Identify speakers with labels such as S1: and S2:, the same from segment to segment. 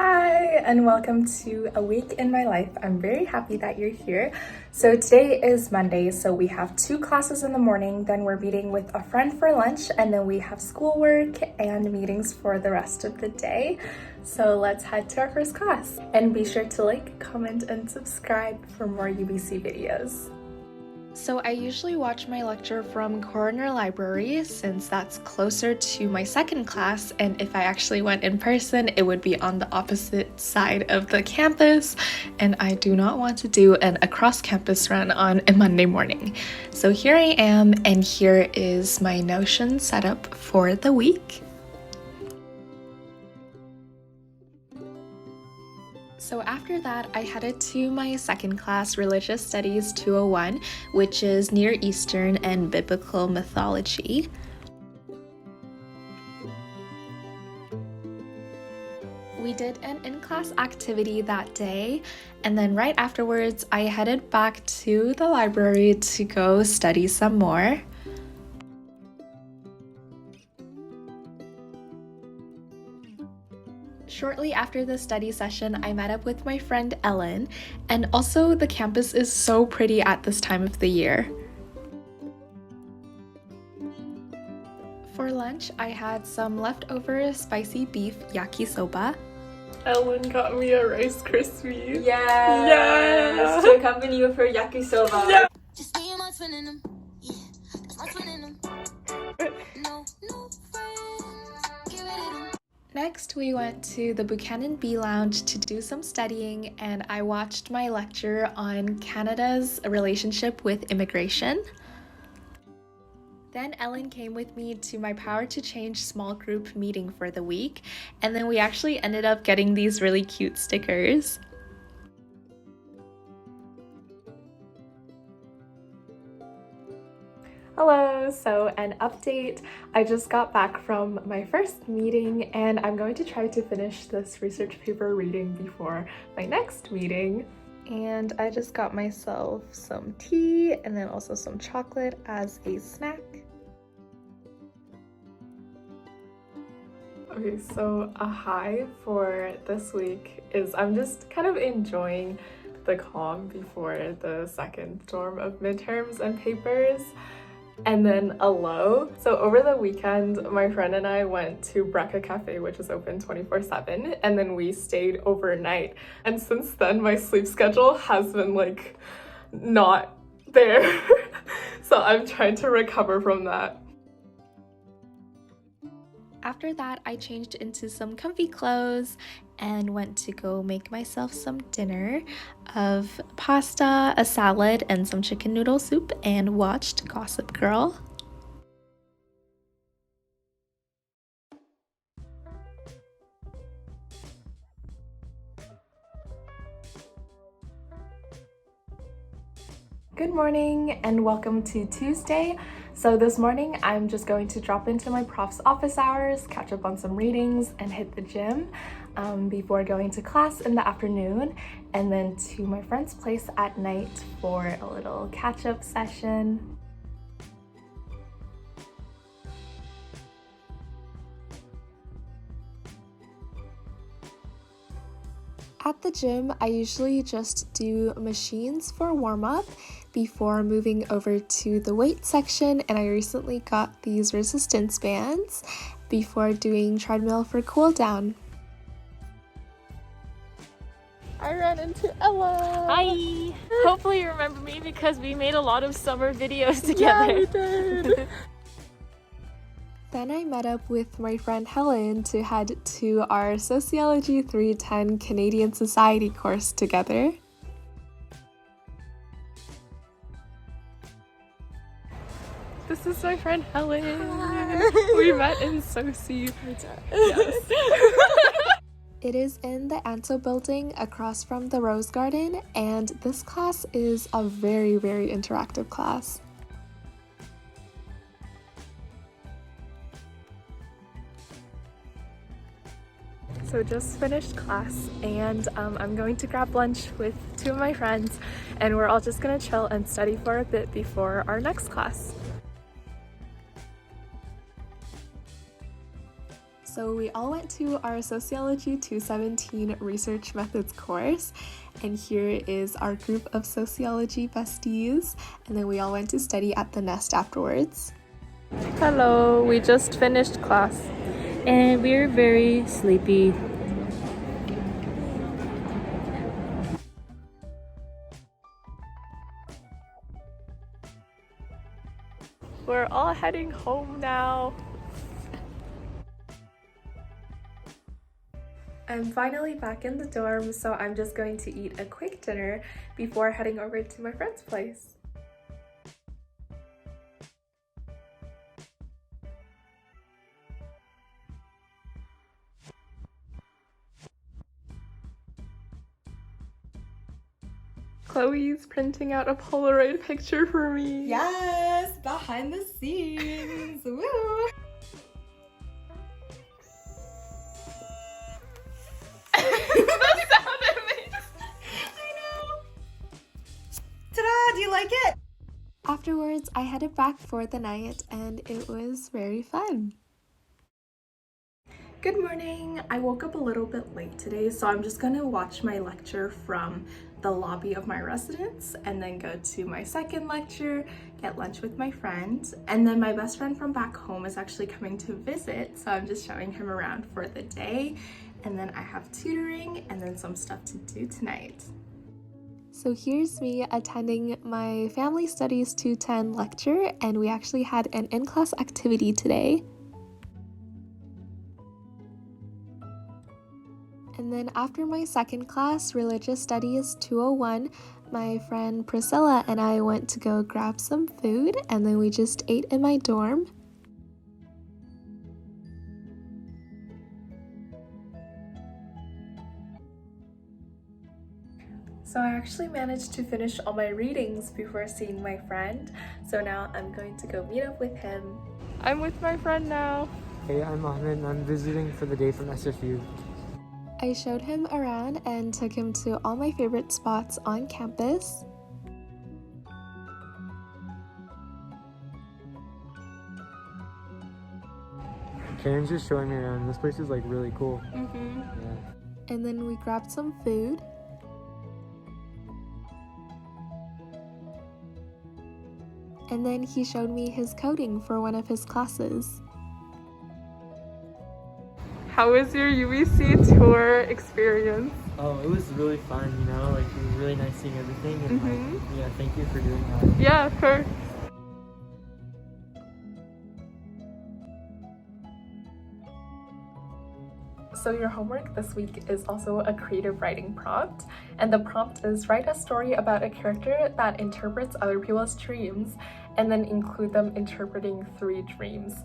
S1: Hi, and welcome to A Week in My Life. I'm very happy that you're here. So today is Monday, so we have 2 classes in the morning, then we're meeting with a friend for lunch, and then we have schoolwork and meetings for the rest of the day. So let's head to our first class. And be sure to like, comment, and subscribe for more UBC videos. So I usually watch my lecture from Corner Library since that's closer to my second class, and if I actually went in person it would be on the opposite side of the campus, and I do not want to do an across campus run on a Monday morning. So here I am, and here is my Notion setup for the week. So after that, I headed to my second class, Religious Studies 201, which is Near Eastern and Biblical Mythology. We did an in-class activity that day, and then right afterwards, I headed back to the library to go study some more. Shortly after the study session, I met up with my friend Ellen, and also the campus is so pretty at this time of the year. For lunch, I had some leftover spicy beef yakisoba. Ellen got me a Rice Krispie.
S2: Yes! To accompany you for yakisoba.
S1: Yeah.
S3: Just me and my twin in them. Yeah, that's my twin in them. No friends. Give it to them.
S1: Next, we went to the Buchanan Bee Lounge to do some studying, and I watched my lecture on Canada's relationship with immigration. Then Ellen came with me to my Power to Change small group meeting for the week, and then we actually ended up getting these really cute stickers. Hello, so an update. I just got back from my first meeting and I'm going to try to finish this research paper reading before my next meeting. And I just got myself some tea and then also some chocolate as a snack. Okay, so a high for this week is I'm just kind of enjoying the calm before the second storm of midterms and papers. And then a low. So over the weekend, my friend and I went to Brecca Cafe, which is open 24/7, and then we stayed overnight. And since then, my sleep schedule has been like not there. So I'm trying to recover from that. After that, I changed into some comfy clothes and went to go make myself some dinner of pasta, a salad, and some chicken noodle soup, and watched Gossip Girl. Good morning and welcome to Tuesday. So this morning I'm just going to drop into my prof's office hours, catch up on some readings, and hit the gym before going to class in the afternoon, and then to my friend's place at night for a little catch-up session. At the gym, I usually just do machines for warm-up before moving over to the weight section, and I recently got these resistance bands before doing treadmill for cool down. I ran into Ella!
S2: Hi! Hopefully you remember me because we made a lot of summer videos together.
S1: Yeah, we did! Then I met up with my friend Helen to head to our Sociology 310 Canadian Society course together. This is my friend Helen. Hi. We met in SOCI. Yes. It is in the Anto building across from the Rose Garden, and this class is a very, very interactive class. So just finished class, and I'm going to grab lunch with 2 of my friends, and we're all just gonna chill and study for a bit before our next class. So we all went to our Sociology 217 Research Methods course, and here is our group of sociology besties, and then we all went to study at the Nest afterwards.
S2: Hello, we just finished class and we're very sleepy. We're all heading home now.
S1: I'm finally back in the dorm, so I'm just going to eat a quick dinner before heading over to my friend's place. Chloe's printing out a Polaroid picture for me.
S4: Yes, behind the scenes. Woo!
S1: The sound it makes.
S4: I know. Ta-da! Do you like it?
S1: Afterwards, I headed back for the night, and it was very fun. Good morning. I woke up a little bit late today, so I'm just gonna watch my lecture from the lobby of my residence and then go to my second lecture, get lunch with my friend, and then my best friend from back home is actually coming to visit, so I'm just showing him around for the day, and then I have tutoring and then some stuff to do tonight. So here's me attending my Family Studies 210 lecture, and we actually had an in-class activity today. And then after my second class, Religious Studies 201, my friend Priscilla and I went to go grab some food, and then we just ate in my dorm. So I actually managed to finish all my readings before seeing my friend, so now I'm going to go meet up with him.
S2: I'm with my friend now.
S5: Hey, I'm Ahmed and I'm visiting for the day from SFU.
S1: I showed him around and took him to all my favorite spots on campus.
S5: Karen's just showing me around. This place is like really cool. Yeah.
S1: And then we grabbed some food. And then he showed me his coding for one of his classes. How was your UBC tour experience?
S5: Oh, it was really fun, you know, like it was really nice seeing everything and like, yeah, thank you for doing that.
S1: Yeah, of course. So your homework this week is also a creative writing prompt, and the prompt is write a story about a character that interprets other people's dreams, and then include them interpreting 3 dreams.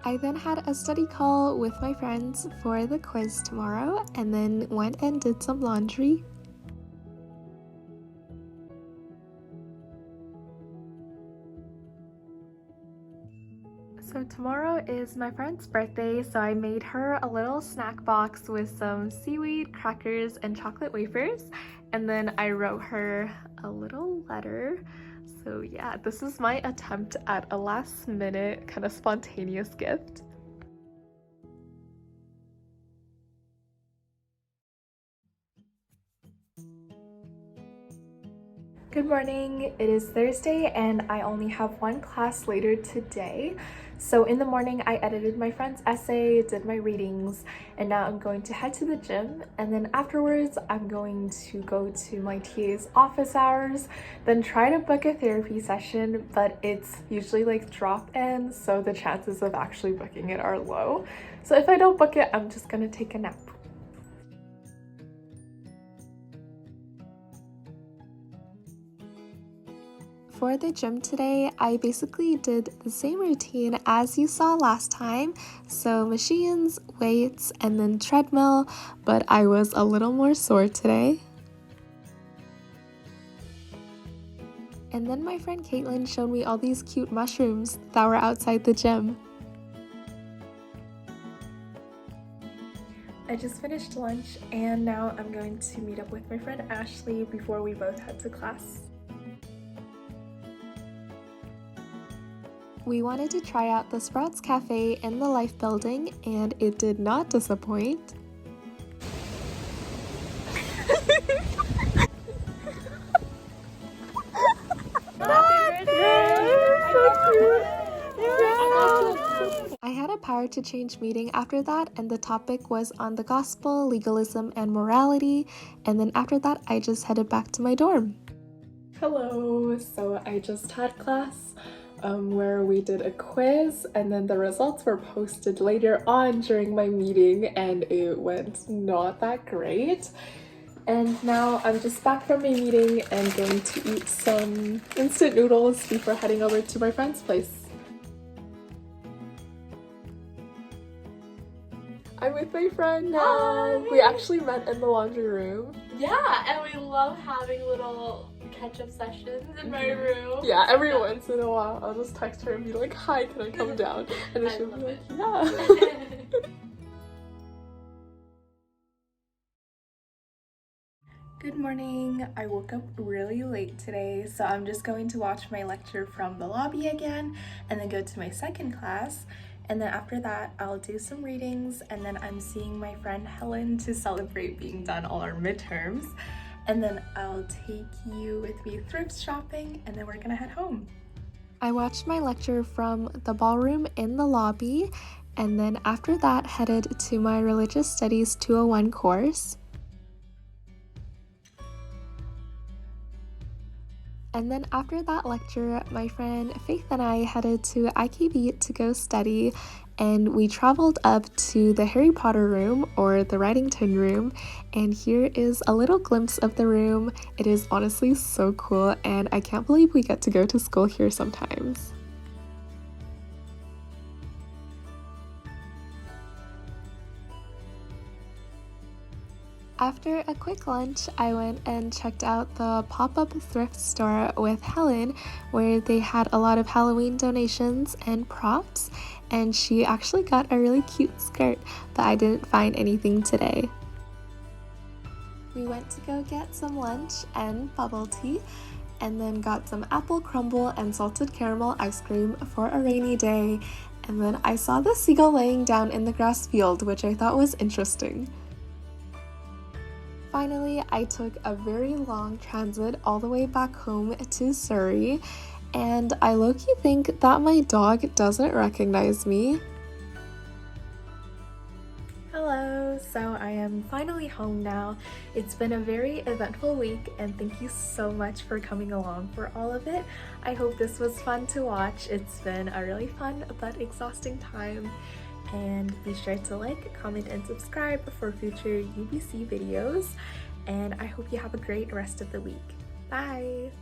S1: I then had a study call with my friends for the quiz tomorrow, and then went and did some laundry. So tomorrow is my friend's birthday, so I made her a little snack box with some seaweed, crackers, and chocolate wafers, and then I wrote her a little letter. So yeah, this is my attempt at a last minute kind of spontaneous gift. Good morning. It is Thursday and I only have one class later today. So in the morning I edited my friend's essay, did my readings, and now I'm going to head to the gym, and then afterwards I'm going to go to my TA's office hours, then try to book a therapy session, but it's usually like drop-in, so the chances of actually booking it are low. So if I don't book it, I'm just gonna take a nap. For the gym today, I basically did the same routine as you saw last time. So machines, weights, and then treadmill, but I was a little more sore today. And then my friend Caitlin showed me all these cute mushrooms that were outside the gym. I just finished lunch and now I'm going to meet up with my friend Ashley before we both head to class. We wanted to try out the Sprouts Cafe in the Life Building, and it did not disappoint. I had a power to change meeting after that, and the topic was on the gospel, legalism, and morality. And then after that, I just headed back to my dorm. Hello, so I just had class where we did a quiz, and then the results were posted later on during my meeting, and it went not that great. And now I'm just back from my meeting and going to eat some instant noodles before heading over to my friend's place. I'm with my friend now.
S2: Hi.
S1: We actually met in the laundry room.
S2: Yeah, and we love having little catch-up sessions in my room.
S1: Yeah, every once in a while I'll just text her and be like, hi, can I come down? And then she'll be like, yeah. Good morning. I woke up really late today, so I'm just going to watch my lecture from the lobby again and then go to my second class. And then after that, I'll do some readings, and then I'm seeing my friend Helen to celebrate being done all our midterms. And then I'll take you with me thrift shopping, and then we're gonna head home. I watched my lecture from the ballroom in the lobby, and then after that headed to my Religious Studies 201 course. And then after that lecture, my friend Faith and I headed to IKB to go study, and we traveled up to the Harry Potter room, or the Wrightington room, and here is a little glimpse of the room. It is honestly so cool, and I can't believe we get to go to school here sometimes. After a quick lunch, I went and checked out the pop-up thrift store with Helen, where they had a lot of Halloween donations and props, and she actually got a really cute skirt, but I didn't find anything today. We went to go get some lunch and bubble tea, and then got some apple crumble and salted caramel ice cream for a rainy day, and then I saw the seagull laying down in the grass field, which I thought was interesting. Finally, I took a very long transit all the way back home to Surrey, and I low-key think that my dog doesn't recognize me. Hello, so I am finally home now. It's been a very eventful week, and thank you so much for coming along for all of it. I hope this was fun to watch. It's been a really fun but exhausting time. And be sure to like, comment, and subscribe for future UBC videos. And I hope you have a great rest of the week. Bye!